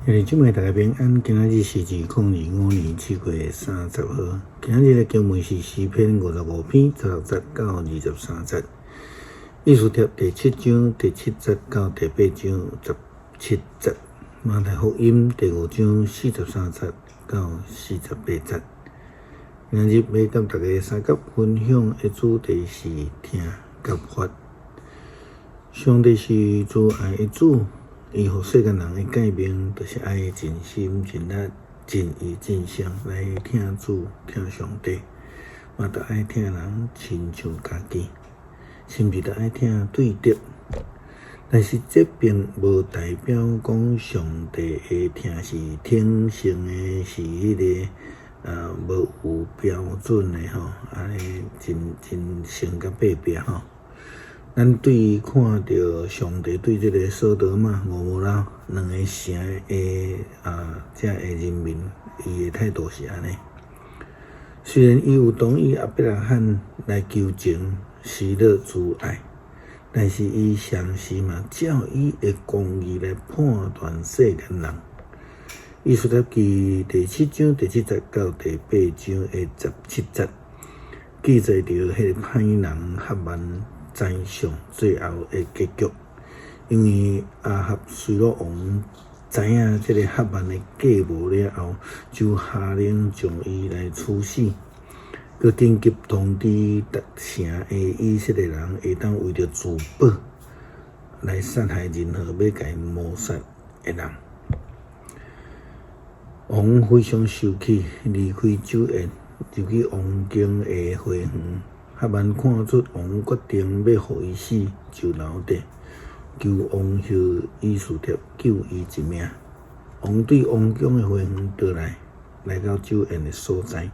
兄弟姊妹大家平安，今仔日是2025年7月30号。今仔日的经文是诗篇55篇16节到23节。以斯帖第7章第7节到第8章17节。马太福音第5章43节到48节。今日要甲大家三角分享的主题是听甲发。上帝是主爱的主。伊互世间人的改变，就是爱尽心、尽力、尽意、尽性来听主、听上帝。嘛，着爱听人亲像家己，甚至着爱听对的。但是这并无代表讲上帝的听是天性的，是无有标准的吼，安尼真成甲百变吼。咱对看到上帝对这个索多玛、蛾摩拉两个城的这的人民，伊的态度是安尼。虽然伊有同意亚伯拉罕来求情、施乐慈爱，但是伊上时嘛照伊的公义来判断世间人。以斯帖记第7章第7节到第8章的17节，记载着迄个歹人哈曼宰相最后的结局，因为亚哈随罗王知影这个哈曼的计谋了后，就下令将伊来处死，佮紧急通知各城的以色列人会当为着自保来杀害任何要甲伊谋杀的人。王非常生气，离开酒宴，入去王宫的花园。哈曼看出王决定要互伊死，就留底，求王后以斯帖救伊一命。王对王宫的花园倒来到酒宴的所在，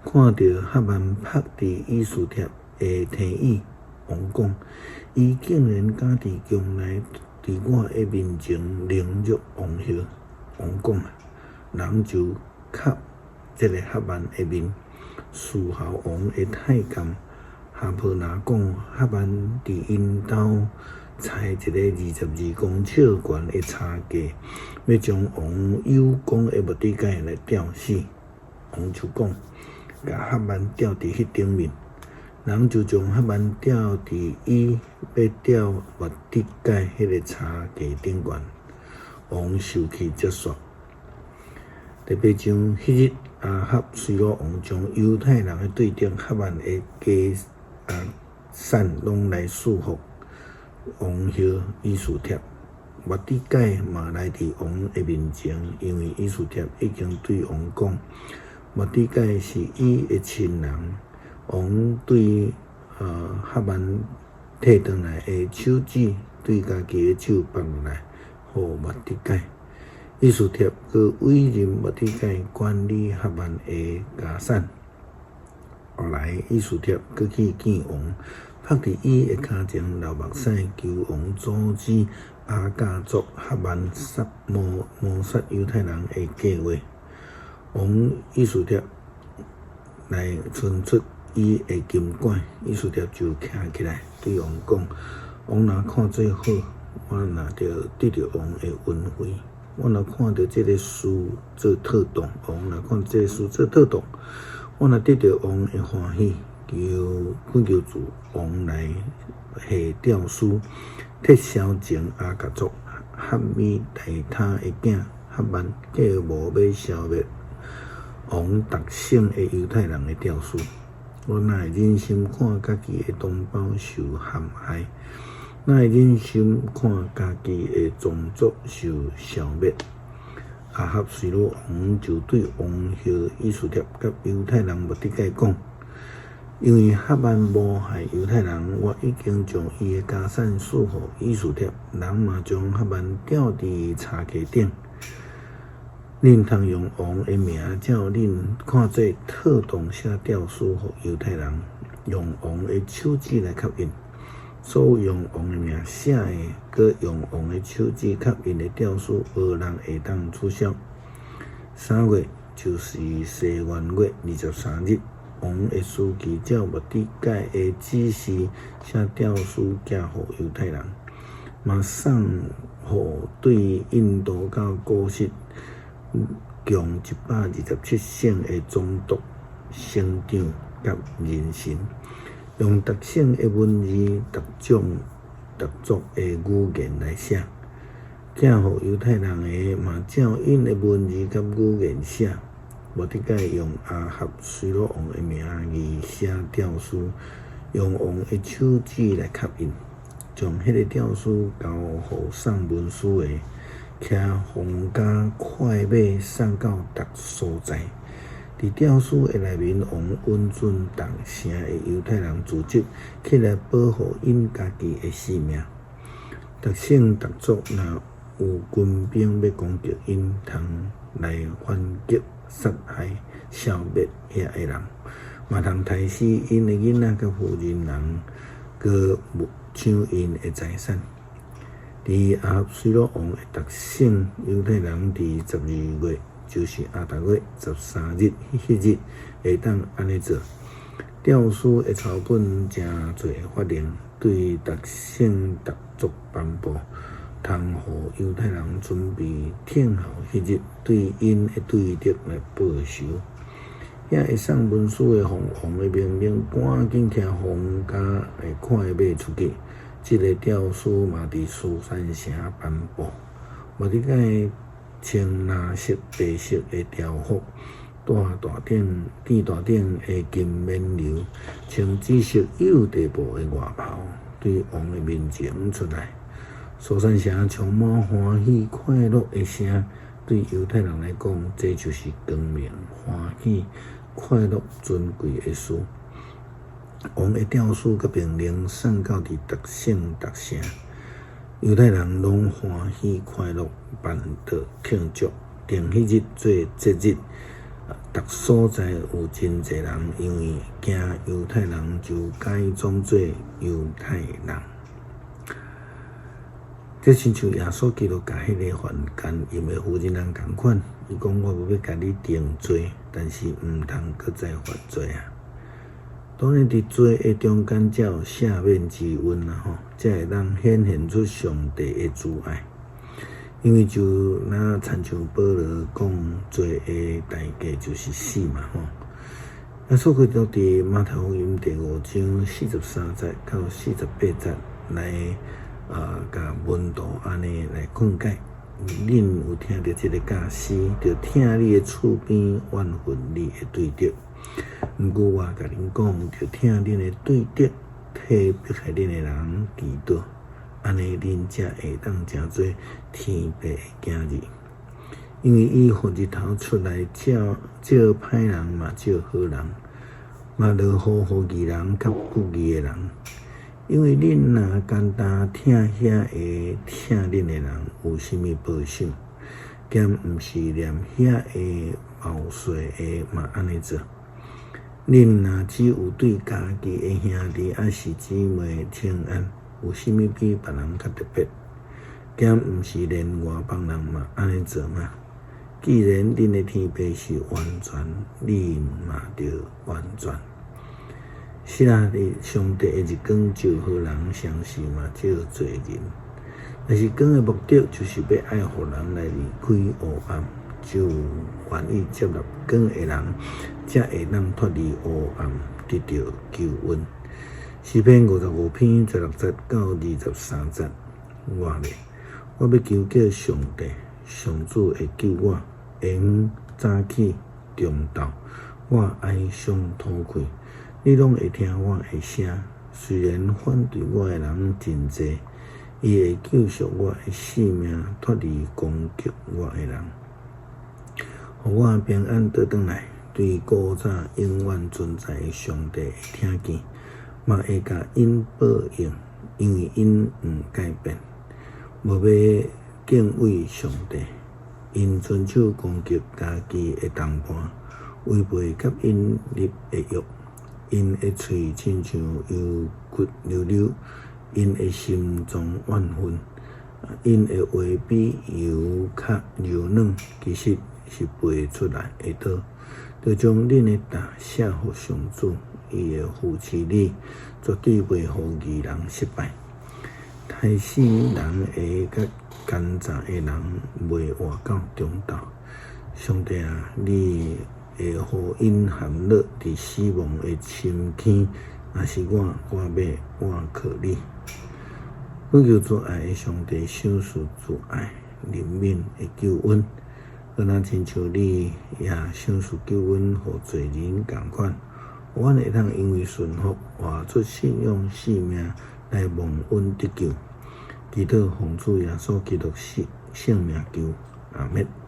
看到哈曼拍伫以斯帖的提议，王讲：伊竟然敢伫宫内伫我的面前凌辱王后。王讲：人就磕这个哈曼的面。事后王的太监哈普拿讲，哈曼伫因兜采一个22公尺悬的叉架，要将王有功的目的界来吊死。王就讲，甲哈曼吊伫迄顶面，人就将哈曼吊伫伊要吊目的界迄个叉架顶悬。王受气结束。第8章迄日，亚哈随罗王将犹太人的对敌哈曼的家产拢来束缚。王后以斯帖目的界嘛来伫王的面前，因为以斯帖已经对王讲，目的界是伊的亲人。王对哈曼摕转来的手指，对家己的手放来，互目的界。以斯帖佮委任目的界管理哈曼的家产。后来，以斯帖佮去见王，拍伫伊的骹前流目屎，求王阻止阿甲族哈曼谋杀犹太人的计划。王以斯帖来伸出伊的金管，以斯帖就徛起来，对王讲：王若看做好，我若着得到王的恩惠。我若看到这个事做妥当，王若看这个事做妥当，我若得到王的欢喜，恳求主王来下诏书，撤销前阿甲族哈米大他的囝哈曼计谋要消灭王特省的犹太人的诏书。我哪会忍心看家己的同胞受陷害？哪会忍心看家己的宗族受消灭？亚哈随罗王就对王后以斯帖甲犹太人目的界讲：因为哈曼谋害犹太人，我已经将伊的家产赐予以斯帖，人嘛将哈曼吊伫叉架顶。恁通用王的名，照恁看做妥当写诏书予犹太人，用王的手指来吸引。所有用王的名写的，佮用王的手指吸引的诏书，无人会当取消。3月就是西元月23日，王的书记照目的界的指示写诏书寄予犹太人。嘛送互对印度到古实共127省的总督、省长甲人臣，用特省的文字、特族的语言来写，寄互犹太人的嘛照因的文字甲语言写，无得解用阿合随罗王的名义写诏书，用王的手指来刻印，将迄个诏书交互送文书的，骑皇家快马送到逐所在。伫诏书的内面，王允准逐城的犹太人组织起来保护因家己的性命。逐省逐族若有军兵要攻击因，通来反击、杀害、消灭遐个人，嘛通杀死因的囡仔甲妇人人，佮抢因的财产。伫阿合随罗王的特省犹太人伫12月，就是阿达月13日，迄日会当安尼做。诏书的草本真侪法令，对特省特族颁布，通互犹太人准备听候迄日对因的对敌来报仇。遐会送文书的皇王的命令，赶紧骑皇家的快马出去。这个诏书嘛，伫苏珊城颁布，无得解穿蓝色、白色的条服，戴大顶的金面笠，穿紫色有地布的外袍，对王的面前出来。苏珊城充满欢喜快乐的声，对犹太人来讲，这就是光明、欢喜、快乐、尊贵的事。王的诏书甲命令送到伫逐省逐城，犹太人拢欢喜快乐，办得庆祝，定迄日做节日。逐所在有真侪人，因为惊犹太人就改装做犹太人。这亲像耶稣基督甲迄个犯奸淫的妇人人同款，伊讲我要甲你定罪，但是毋通搁再犯罪啊。当然，伫罪的中间才有赦免之恩啦，才会当显现出上帝的慈爱。因为就那亲像保罗讲，罪的代价就是死嘛，耶稣基督伫马太福音第5章43节到48节来甲门徒安尼来劝解。恁有听到这个教师，就听你的厝边怨恨你的对敌。毋过我甲恁讲，就听恁的对敌替迫害恁的人祈祷，安尼恁才会当成做天父的囝儿。因为伊互日头出来照歹人嘛，照好人，嘛落雨互义人甲不义的人。因为恁若简单听遐个听恁的人有啥物报赏，兼毋是连遐个毛税的嘛安尼做。恁若只有对家己的兄弟还是姊妹请安，有啥物比别人较特别？兼毋是连外邦人嘛安尼做嘛？既然恁的天父是完全，恁嘛着完全。是啊，上帝的日光照好人，相信嘛照罪人。但是光的目的就是要爱互人来离开黑暗，就愿意接纳光的人，才会当脱离黑暗，得到救恩。诗篇55篇16节到23节，我要求叫上帝，上主会救我，会早起中昼，我哀伤吐气。你拢会听我的声，虽然反对我的人真济，伊会救赎我的性命，脱离攻击我的人，互我平安倒转来。对古早永远存在的上帝会听见，嘛会甲因报应，因为因毋改变，无要敬畏上帝，因伸手攻击家己的同伴，违背甲因立的约。因的喙亲像油骨溜溜，因的心中怨愤，因的话比油较柔软，其实是背出来的刀，就将恁的答写互上主，伊会扶持你，绝对袂互义人失败。害死人会甲奸诈的人袂活到中昼。上帝啊，你会互因含乐伫死亡的深坑。若是我要靠你。我求主爱的上帝赏赐主爱怜悯的救恩，可能亲像你也赏赐救恩，互罪人共款。阮会当因为顺服，活出信仰性命来蒙恩得救。祈祷奉主耶稣基督圣名求，阿们。